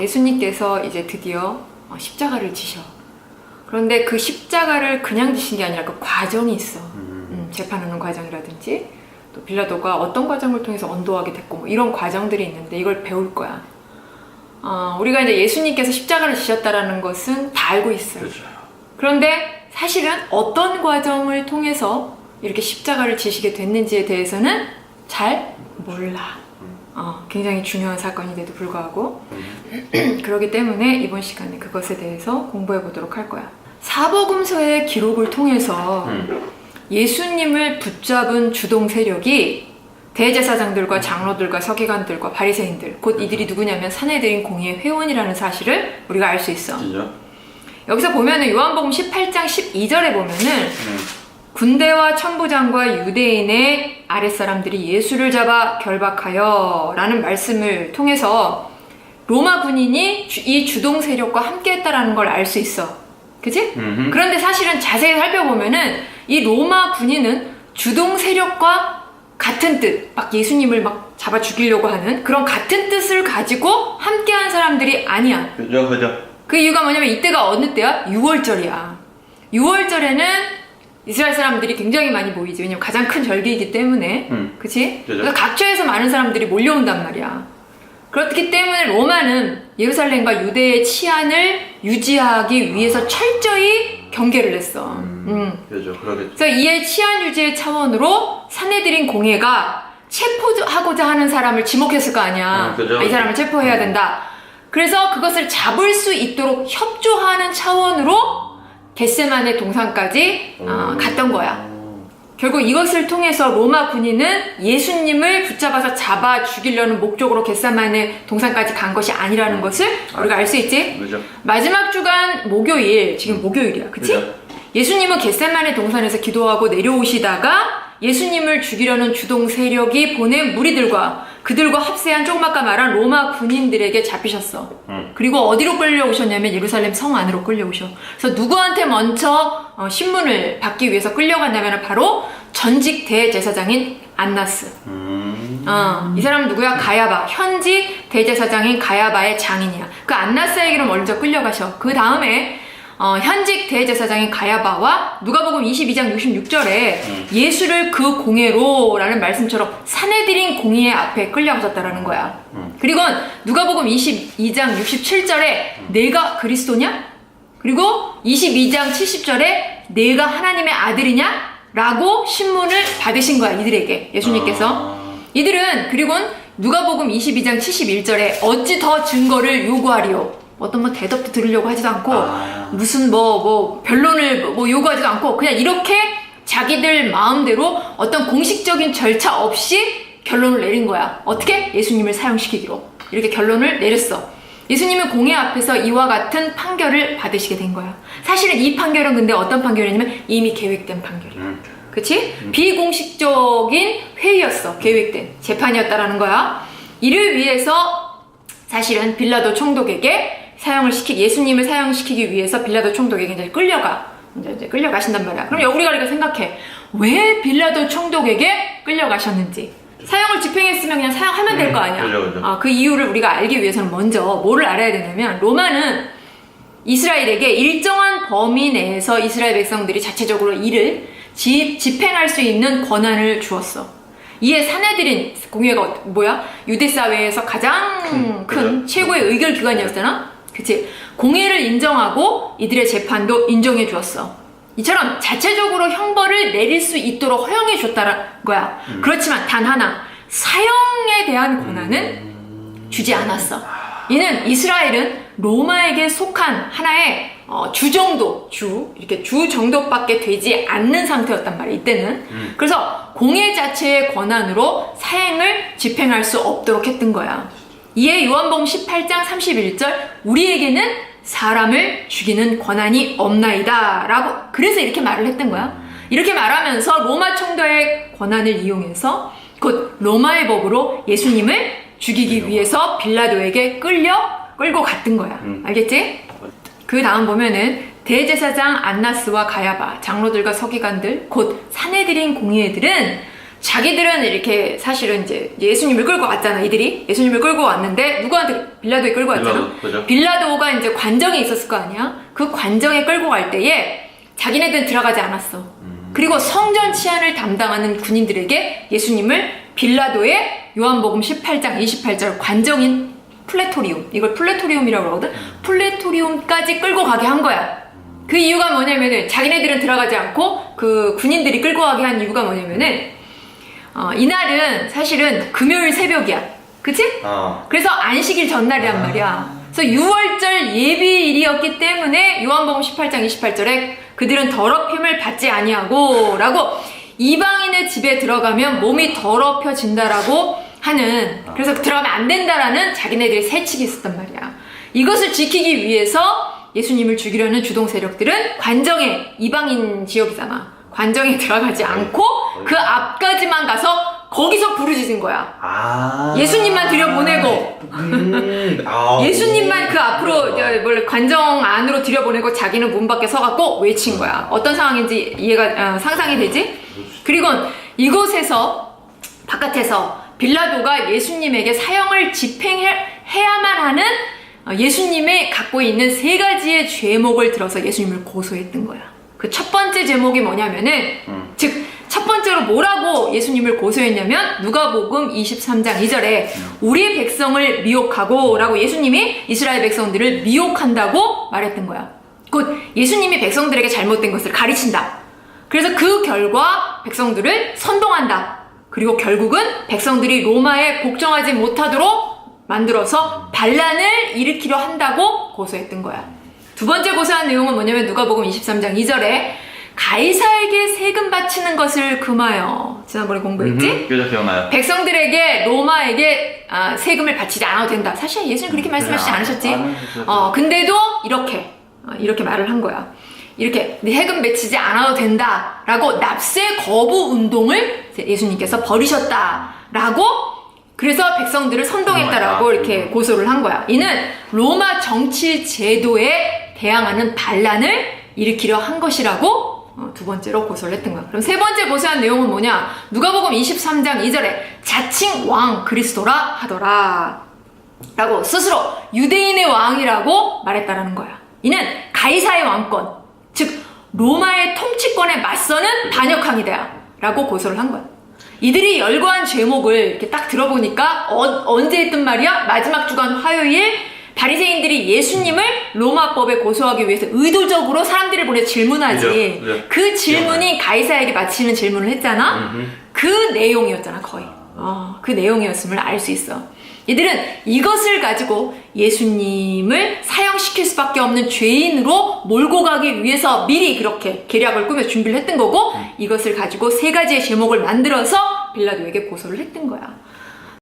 예수님께서 이제 드디어 십자가를 지셔. 그런데 그 십자가를 그냥 지신 게 아니라 그 과정이 있어. 재판하는 과정이라든지 또 빌라도가 어떤 과정을 통해서 언도하게 됐고 뭐 이런 과정들이 있는데 이걸 배울 거야. 우리가 이제 예수님께서 십자가를 지셨다라는 것은 다 알고 있어요. 그렇죠. 그런데 사실은 어떤 과정을 통해서 이렇게 십자가를 지시게 됐는지에 대해서는 잘 몰라. 굉장히 중요한 사건인데도 불구하고 그렇기 때문에 이번 시간에 그것에 대해서 공부해 보도록 할 거야. 사복음서의 기록을 통해서 예수님을 붙잡은 주동 세력이 대제사장들과 장로들과 서기관들과 바리새인들, 곧 이들이 누구냐면 산헤드린 공의회 회원이라는 사실을 우리가 알 수 있어. 진짜? 여기서 보면은 요한복음 18장 12절에 보면은 군대와 천부장과 유대인의 아랫사람들이 예수를 잡아 결박하여 라는 말씀을 통해서 로마 군인이 이 주동 세력과 함께 했다라는 걸 알 수 있어. 그치? 그런데 사실은 자세히 살펴보면은 이 로마 군인은 주동 세력과 같은 뜻, 막 예수님을 막 잡아 죽이려고 하는 그런 같은 뜻을 가지고 함께 한 사람들이 아니야. 그죠. 그 이유가 뭐냐면 이때가 어느 때야? 6월절이야. 6월절에는 이스라엘 사람들이 굉장히 많이 모이지. 왜냐면 가장 큰 절기이기 때문에. 그치? 그래서 각처에서 많은 사람들이 몰려온단 말이야. 그렇기 때문에 로마는 예루살렘과 유대의 치안을 유지하기 위해서 철저히 경계를 했어. 그죠. 그러겠죠. 그래서 이에 치안 유지의 차원으로 산헤드린 공회가 체포하고자 하는 사람을 지목했을 거 아니야. 그죠. 이 사람을 체포해야 된다. 그래서 그것을 잡을 수 있도록 협조하는 차원으로 겟세마네 동산까지 갔던 거야. 결국 이것을 통해서 로마 군인은 예수님을 붙잡아서 잡아 죽이려는 목적으로 겟세마네 동산까지 간 것이 아니라는 것을 우리가 알 수 있지? 그죠. 마지막 주간 목요일, 지금 목요일이야. 그치? 그죠. 예수님은 겟세마네 동산에서 기도하고 내려오시다가 예수님을 죽이려는 주동 세력이 보낸 무리들과 그들과 합세한 조금 아까 말한 로마 군인들에게 잡히셨어. 그리고 어디로 끌려오셨냐면 예루살렘 성 안으로 끌려오셔. 그래서 누구한테 먼저 신문을 받기 위해서 끌려갔냐면 바로 전직 대제사장인 안나스. 이 사람은 누구야? 가야바. 현직 대제사장인 가야바의 장인이야. 그 안나스에게로 먼저 끌려가셔. 그 다음에 현직 대제사장인 가야바와 누가복음 22장 66절에 예수를 그 공회로 라는 말씀처럼 산헤드린 공의회 앞에 끌려가셨다라는 거야. 그리고 누가복음 22장 67절에 내가 그리스도냐? 그리고 22장 70절에 내가 하나님의 아들이냐? 라고 신문을 받으신 거야, 이들에게. 예수님께서. 이들은 그리고 누가복음 22장 71절에 어찌 더 증거를 요구하리요? 어떤 대답도 들으려고 하지도 않고 무슨 변론을 요구하지도 않고 그냥 이렇게 자기들 마음대로 어떤 공식적인 절차 없이 결론을 내린 거야. 어떻게? 예수님을 사형시키기로 이렇게 결론을 내렸어. 예수님은 공회 앞에서 이와 같은 판결을 받으시게 된 거야. 사실은 이 판결은 근데 어떤 판결이냐면 이미 계획된 판결이야. 그치? 비공식적인 회의였어. 계획된 재판이었다라는 거야. 이를 위해서 사실은 빌라도 총독에게 예수님을 사형시키기 위해서 빌라도 총독에게 이제 끌려가신단 말이야. 그럼 우리가 이렇게 생각해. 왜 빌라도 총독에게 끌려가셨는지. 사형을 집행했으면 그냥 사형하면 될 거 아니야. 그죠. 그 이유를 우리가 알기 위해서는 먼저 뭐를 알아야 되냐면 로마는 이스라엘에게 일정한 범위 내에서 이스라엘 백성들이 자체적으로 일을 집행할 수 있는 권한을 주었어. 이에 산헤드린 공회가 뭐야? 유대 사회에서 가장 큰 최고의 의결 기관이었잖아. 그치? 공회를 인정하고 이들의 재판도 인정해 주었어. 이처럼 자체적으로 형벌을 내릴 수 있도록 허용해 줬다는 거야. 그렇지만 단 하나, 사형에 대한 권한은 주지 않았어. 이는 이스라엘은 로마에게 속한 하나의 주 정도밖에 되지 않는 상태였단 말이야, 이때는. 그래서 공회 자체의 권한으로 사형을 집행할 수 없도록 했던 거야. 이에 요한복음 18장 31절 우리에게는 사람을 죽이는 권한이 없나이다 라고 그래서 이렇게 말을 했던 거야. 이렇게 말하면서 로마 총독의 권한을 이용해서 곧 로마의 법으로 예수님을 죽이기 위해서 빌라도에게 끌고 갔던 거야. 알겠지? 그 다음 보면은 대제사장 안나스와 가야바, 장로들과 서기관들, 곧 산헤드린 공의회들은 자기들은 이렇게 사실은 이제 예수님을 끌고 왔잖아. 이들이 예수님을 끌고 왔는데 누구한테? 빌라도에 끌고 왔잖아. 그죠? 빌라도가 이제 관정에 있었을 거 아니야. 그 관정에 끌고 갈 때에 자기네들은 들어가지 않았어. 그리고 성전 치안을 담당하는 군인들에게 예수님을 빌라도의 요한복음 18장 28절 관정인 플레토리움, 이걸 플레토리움이라고 그러거든. 플레토리움까지 끌고 가게 한 거야. 그 이유가 뭐냐면은 자기네들은 들어가지 않고 그 군인들이 끌고 가게 한 이유가 뭐냐면은 이날은 사실은 금요일 새벽이야. 그치? 그래서 안식일 전날이란 말이야. 그래서 6월절 예비일이었기 때문에 요한복음 18장 28절에 그들은 더럽힘을 받지 아니하고 라고 이방인의 집에 들어가면 몸이 더럽혀진다라고 하는, 그래서 들어가면 안 된다라는 자기네들의 세칙이 있었단 말이야. 이것을 지키기 위해서 예수님을 죽이려는 주동 세력들은 관정에, 이방인 지역이잖아, 관정에 들어가지 않고 그 앞까지만 가서 거기서 부르짖은 거야. 예수님만 들여보내고 예수님만 그 앞으로 관정 안으로 들여보내고 자기는 문 밖에 서갖고 외친 거야. 어떤 상황인지 이해가 상상이 되지? 그리고 이곳에서 바깥에서 빌라도가 예수님에게 사형을 집행해야만 하는 예수님의 갖고 있는 3가지의 죄목을 들어서 예수님을 고소했던 거야. 그 첫 번째 제목이 뭐냐면은 즉 첫 번째로 뭐라고 예수님을 고소했냐면 누가복음 23장 2절에 우리 백성을 미혹하고 라고 예수님이 이스라엘 백성들을 미혹한다고 말했던 거야. 곧 예수님이 백성들에게 잘못된 것을 가르친다. 그래서 그 결과 백성들을 선동한다. 그리고 결국은 백성들이 로마에 복종하지 못하도록 만들어서 반란을 일으키려 한다고 고소했던 거야. 두 번째 고소한 내용은 뭐냐면 누가복음 23장 2절에 가이사에게 세금 바치는 것을 금하여, 지난번에 공부했지? 그죠, 기억나요. 백성들에게 로마에게 세금을 바치지 않아도 된다. 사실 예수님 그렇게 말씀하시지 않으셨지. 근데도 이렇게 말을 한 거야. 이렇게 세금 바치지 않아도 된다라고 납세 거부 운동을 예수님께서 벌이셨다라고, 그래서 백성들을 선동했다라고 이렇게 고소를 한 거야. 이는 로마 정치 제도에 대항하는 반란을 일으키려 한 것이라고 두 번째로 고소를 했던 거야. 그럼 세 번째 고소한 내용은 뭐냐? 누가복음 23장 2절에 자칭 왕 그리스도라 하더라 라고 스스로 유대인의 왕이라고 말했다라는 거야. 이는 가이사의 왕권, 즉 로마의 통치권에 맞서는 반역항이다 라고 고소를 한 거야. 이들이 열거한 제목을 이렇게 딱 들어보니까 언제 했던 말이야? 마지막 주간 화요일 바리새인들이 예수님을 로마법에 고소하기 위해서 의도적으로 사람들을 보내 질문하지. 그죠. 그 질문이 가이사에게 바치는 질문을 했잖아. 그 내용이었잖아, 거의. 그 내용이었음을 알 수 있어. 이들은 이것을 가지고 예수님을 사형시킬 수밖에 없는 죄인으로 몰고 가기 위해서 미리 그렇게 계략을 꾸며 준비를 했던 거고, 이것을 가지고 3가지의 제목을 만들어서 빌라도에게 고소를 했던 거야.